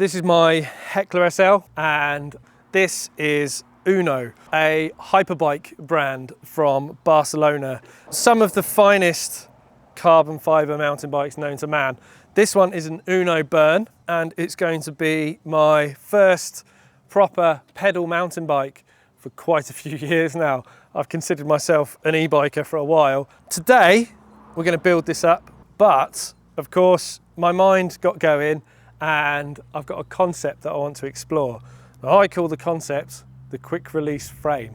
This is my Heckler SL, and this is Unno, a hyperbike brand from Barcelona. Some of the finest carbon fibre mountain bikes known to man. This one is an Unno Burn, and it's going to be my first proper pedal mountain bike for quite a few years now. I've considered myself an e-biker for a while. Today, we're going to build this up, but of course, my mind got going and I've got a concept that I want to explore. Now, I call the concept the quick release frame.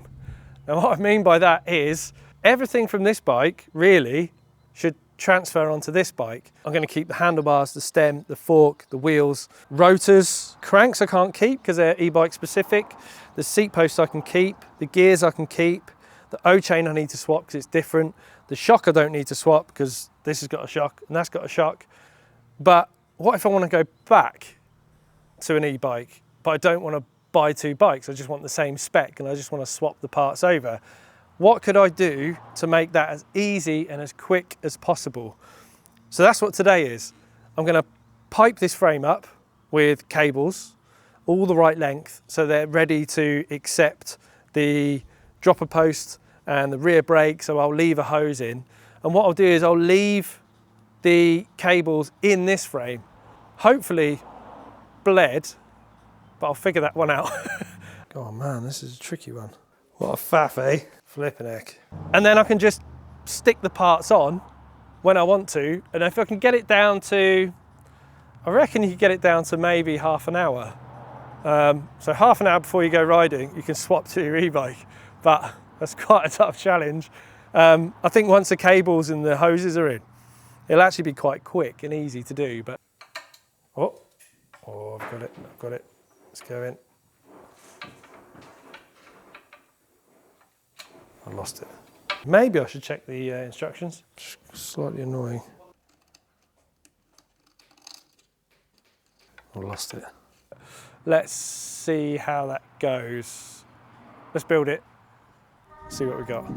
Now, what I mean by that is everything from this bike really should transfer onto this bike. I'm going to keep the handlebars, the stem, the fork, the wheels, rotors, cranks I can't keep because they're e-bike specific. The seat posts I can keep, the gears I can keep, the O-chain I need to swap because it's different. The shock I don't need to swap because this has got a shock and that's got a shock. But what if I want to go back to an e-bike, but I don't want to buy two bikes, I just want the same spec and I just want to swap the parts over? What could I do to make that as easy and as quick as possible? So that's what today is. I'm going to pipe this frame up with cables, all the right length, so they're ready to accept the dropper post and the rear brake, so I'll leave a hose in. And what I'll do is I'll leave the cables in this frame, hopefully bled, but I'll figure that one out. Oh man, this is a tricky one. What a faff, eh? Flipping heck. And then I can just stick the parts on when I want to, and if I can get it down to, I reckon you can get it down to maybe half an hour. So half an hour before you go riding, you can swap to your e-bike, but that's quite a tough challenge. I think once the cables and the hoses are in, it'll actually be quite quick and easy to do, but... Oh, I've got it. Let's go in. I lost it. Maybe I should check the instructions. Slightly annoying. I lost it. Let's see how that goes. Let's build it, see what we got.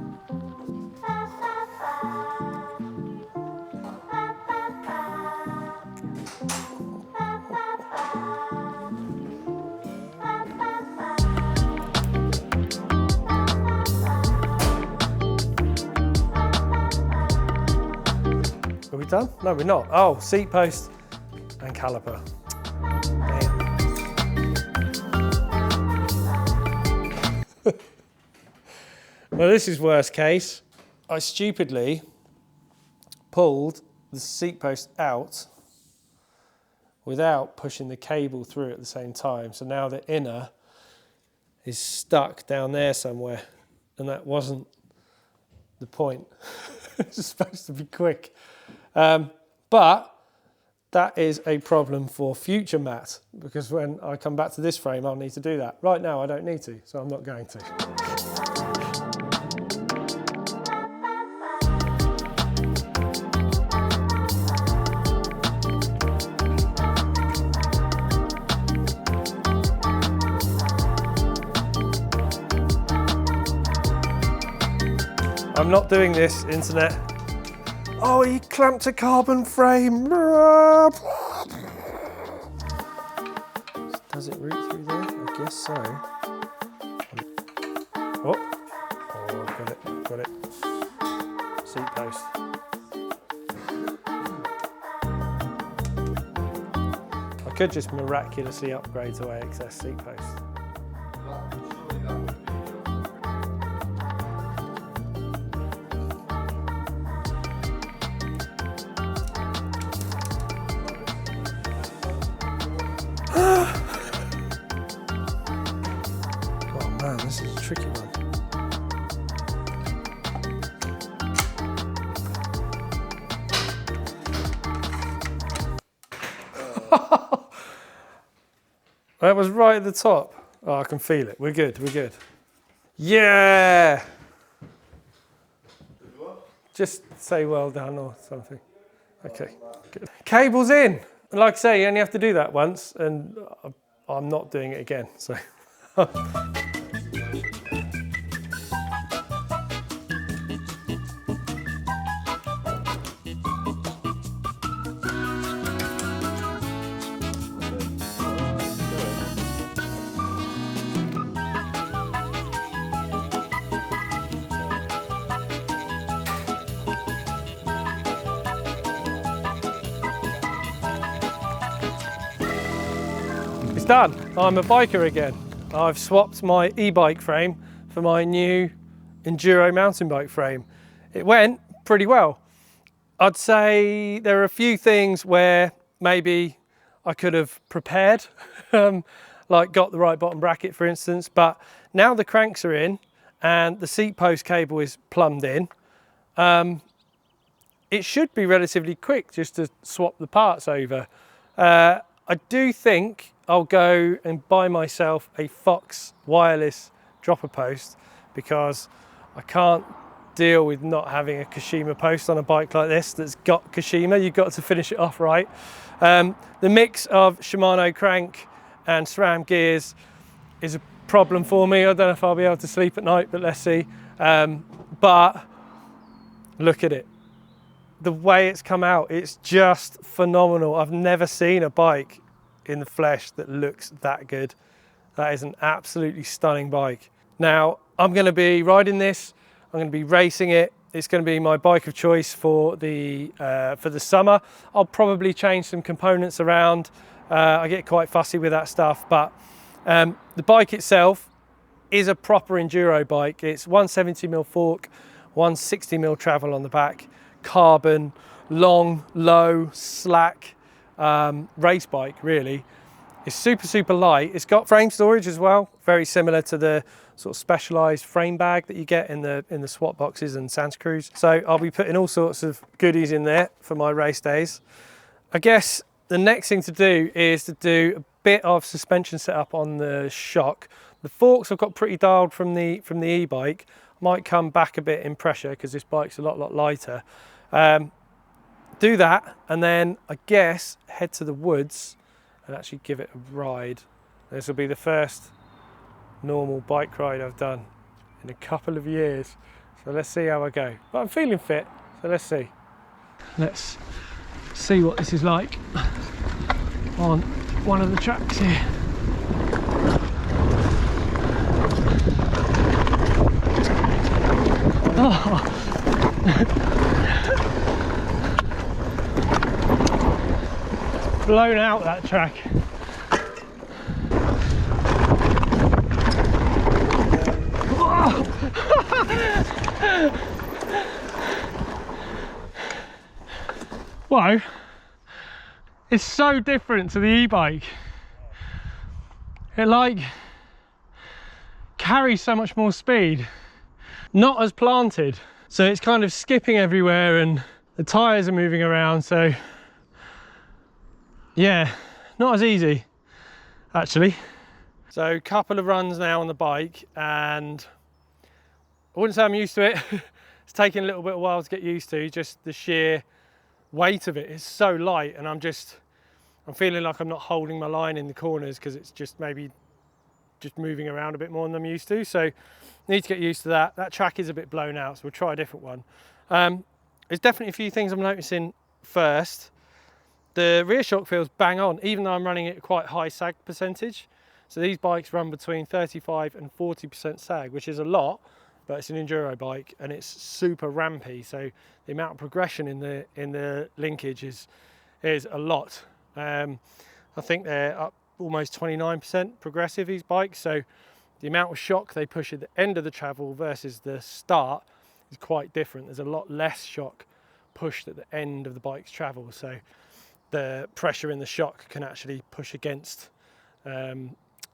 Are we done? No, we're not. Oh, seat post and caliper. Well, this is worst case. I stupidly pulled the seat post out without pushing the cable through at the same time. So now the inner is stuck down there somewhere, and that wasn't the point. It's supposed to be quick. But that is a problem for future Matt, because when I come back to this frame, I'll need to do that. Right now, I don't need to, so I'm not going to. I'm not doing this, internet. Oh, he clamped a carbon frame. Does it route through there? I guess so. Oh, got it. Seat post. I could just miraculously upgrade to AXS seat post. Man, this is a tricky one. That was right at the top. Oh, I can feel it. We're good. Yeah! Just say well done or something. Okay, good. Cable's in. Like I say, you only have to do that once, and I'm not doing it again, so. It's done. I'm a biker again. I've swapped my e-bike frame for my new enduro mountain bike frame. It went pretty well. I'd say there are a few things where maybe I could have prepared, like got the right bottom bracket for instance, but now the cranks are in and the seat post cable is plumbed in, it should be relatively quick just to swap the parts over. I do think I'll go and buy myself a Fox wireless dropper post because I can't deal with not having a Kashima post on a bike like this that's got Kashima. You've got to finish it off right. The mix of Shimano crank and SRAM gears is a problem for me. I don't know if I'll be able to sleep at night, but let's see. But look at it. The way it's come out, it's just phenomenal. I've never seen a bike in the flesh that looks that good. That is an absolutely stunning bike. Now, I'm gonna be riding this, I'm gonna be racing it. It's gonna be my bike of choice for the summer. I'll probably change some components around. I get quite fussy with that stuff, but the bike itself is a proper enduro bike. It's 170mm fork, 160mm travel on the back, carbon, long, low, slack race bike really. It's super light. It's got frame storage as well, very similar to the sort of specialized frame bag that you get in the swap boxes and Santa Cruz. So I'll be putting all sorts of goodies in there for my race days. I guess the next thing to do is to do a bit of suspension setup on the shock. The forks I've got pretty dialed from the e-bike. Might come back a bit in pressure because this bike's a lot lighter. Do that and then I guess head to the woods and actually give it a ride. This will be the first normal bike ride I've done in a couple of years. So let's see how I go. But I'm feeling fit, so let's see. Let's see what this is like on one of the tracks here. Oh. Blown out that track. Whoa, it's so different to the e-bike. It like carries so much more speed, not as planted. So it's kind of skipping everywhere and the tires are moving around. So yeah, not as easy actually. So a couple of runs now on the bike and I wouldn't say I'm used to it. It's taking a little bit of a while to get used to, just the sheer weight of it is so light and I'm feeling like I'm not holding my line in the corners because it's just maybe just moving around a bit more than I'm used to. So need to get used to that. That track is a bit blown out, so we'll try a different one. There's definitely a few things I'm noticing. First, the rear shock feels bang on, even though I'm running it at quite high sag percentage. So these bikes run between 35 and 40% sag, which is a lot, but it's an enduro bike and it's super rampy. So the amount of progression in the linkage is a lot. I think they're up almost 29% progressive, these bikes. So the amount of shock they push at the end of the travel versus the start is quite different. There's a lot less shock pushed at the end of the bike's travel. So the pressure in the shock can actually push against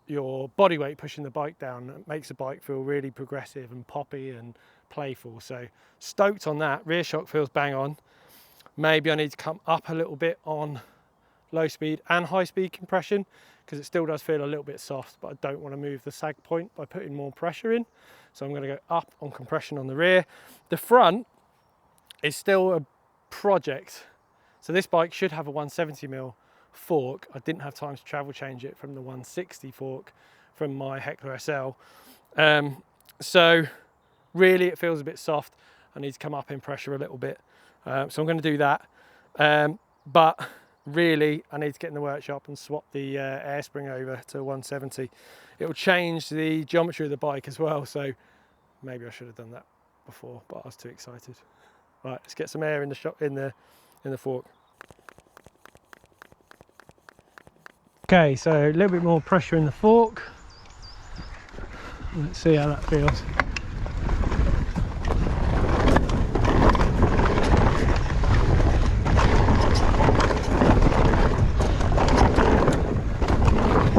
your body weight pushing the bike down. It makes the bike feel really progressive and poppy and playful. So stoked on that. Rear shock feels bang on. Maybe I need to come up a little bit on low speed and high speed compression because it still does feel a little bit soft, but I don't want to move the sag point by putting more pressure in. So I'm going to go up on compression on the rear. The front is still a project. So this bike should have a 170mm fork. I didn't have time to travel change it from the 160 fork from my Heckler SL. So really it feels a bit soft. I need to come up in pressure a little bit. So I'm going to do that. But really I need to get in the workshop and swap the air spring over to 170. It will change the geometry of the bike as well. So maybe I should have done that before, but I was too excited. Right, let's get some air in the shop in the fork. Okay, so a little bit more pressure in the fork. Let's see how that feels.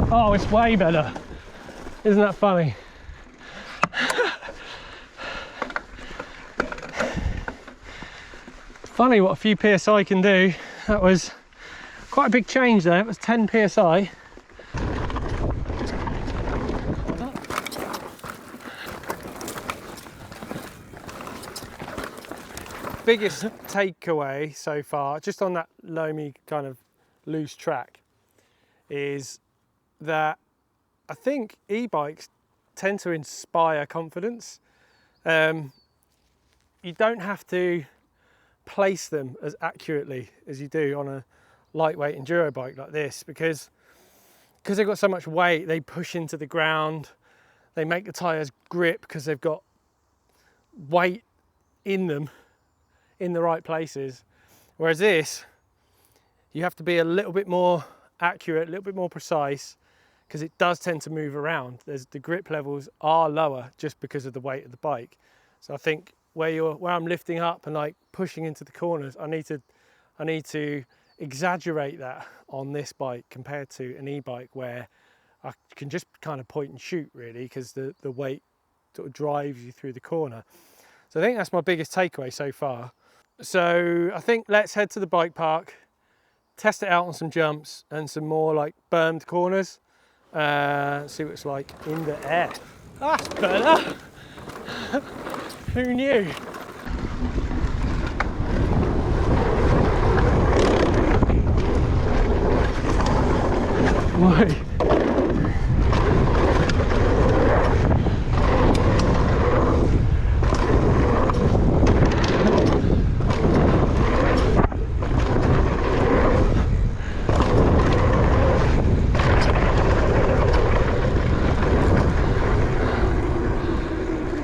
Oh, it's way better. Isn't that funny? Funny what a few PSI can do. That was quite a big change there. It was 10 PSI. Biggest takeaway so far, just on that loamy kind of loose track, is that I think e-bikes tend to inspire confidence. You don't have to place them as accurately as you do on a lightweight enduro bike like this, because they've got so much weight, they push into the ground, they make the tyres grip because they've got weight in them in the right places. Whereas this, you have to be a little bit more accurate, a little bit more precise, because it does tend to move around. The grip levels are lower just because of the weight of the bike. So I think where I'm lifting up and like pushing into the corners, I need to exaggerate that on this bike compared to an e-bike where I can just kind of point and shoot really, because the weight sort of drives you through the corner. So I think that's my biggest takeaway so far. So I think let's head to the bike park, test it out on some jumps and some more like bermed corners, see what it's like in the air. That's better. Who knew? Why?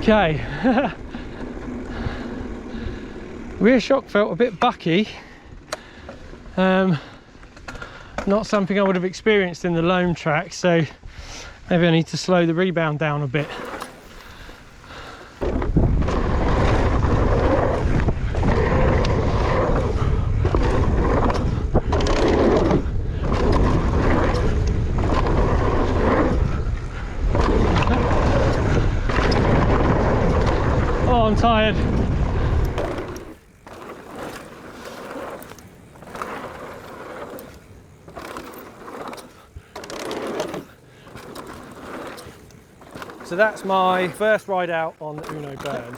Okay. Rear shock felt a bit bucky. Not something I would have experienced in the loam track, so maybe I need to slow the rebound down a bit. Oh, I'm tired. So that's my first ride out on the Unno Burn,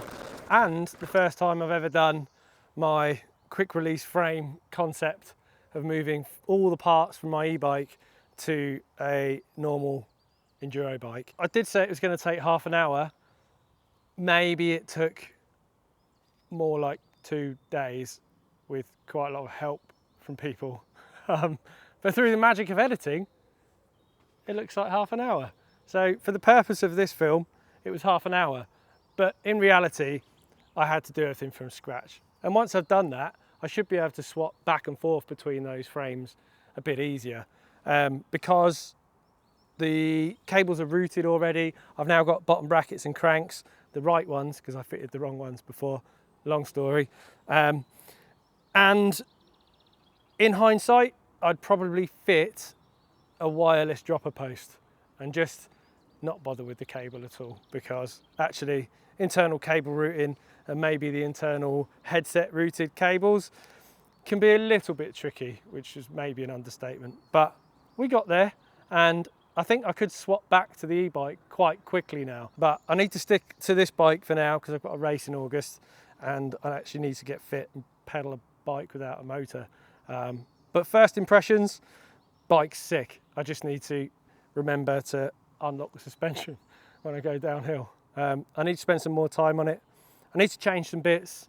and the first time I've ever done my quick release frame concept of moving all the parts from my e-bike to a normal enduro bike. I did say it was going to take half an hour. Maybe it took more like 2 days with quite a lot of help from people. But through the magic of editing, it looks like half an hour. So for the purpose of this film, it was half an hour. But in reality, I had to do everything from scratch. And once I've done that, I should be able to swap back and forth between those frames a bit easier. Because the cables are routed already, I've now got bottom brackets and cranks, the right ones, because I fitted the wrong ones before, long story. And in hindsight, I'd probably fit a wireless dropper post and just not bother with the cable at all, because actually internal cable routing and maybe the internal headset routed cables can be a little bit tricky, which is maybe an understatement. But we got there, and I think I could swap back to the e-bike quite quickly now. But I need to stick to this bike for now because I've got a race in August and I actually need to get fit and pedal a bike without a motor. But first impressions, bike's sick. I just need to remember to unlock the suspension when I go downhill. I need to spend some more time on it. I need to change some bits.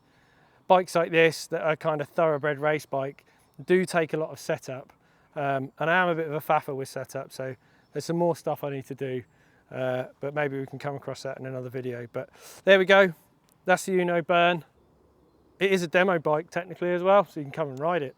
Bikes like this that are kind of thoroughbred race bike do take a lot of setup, and I am a bit of a faffer with setup, so there's some more stuff I need to do, but maybe we can come across that in another video. But there we go, that's the Unno Burn. It is a demo bike technically as well, so you can come and ride it.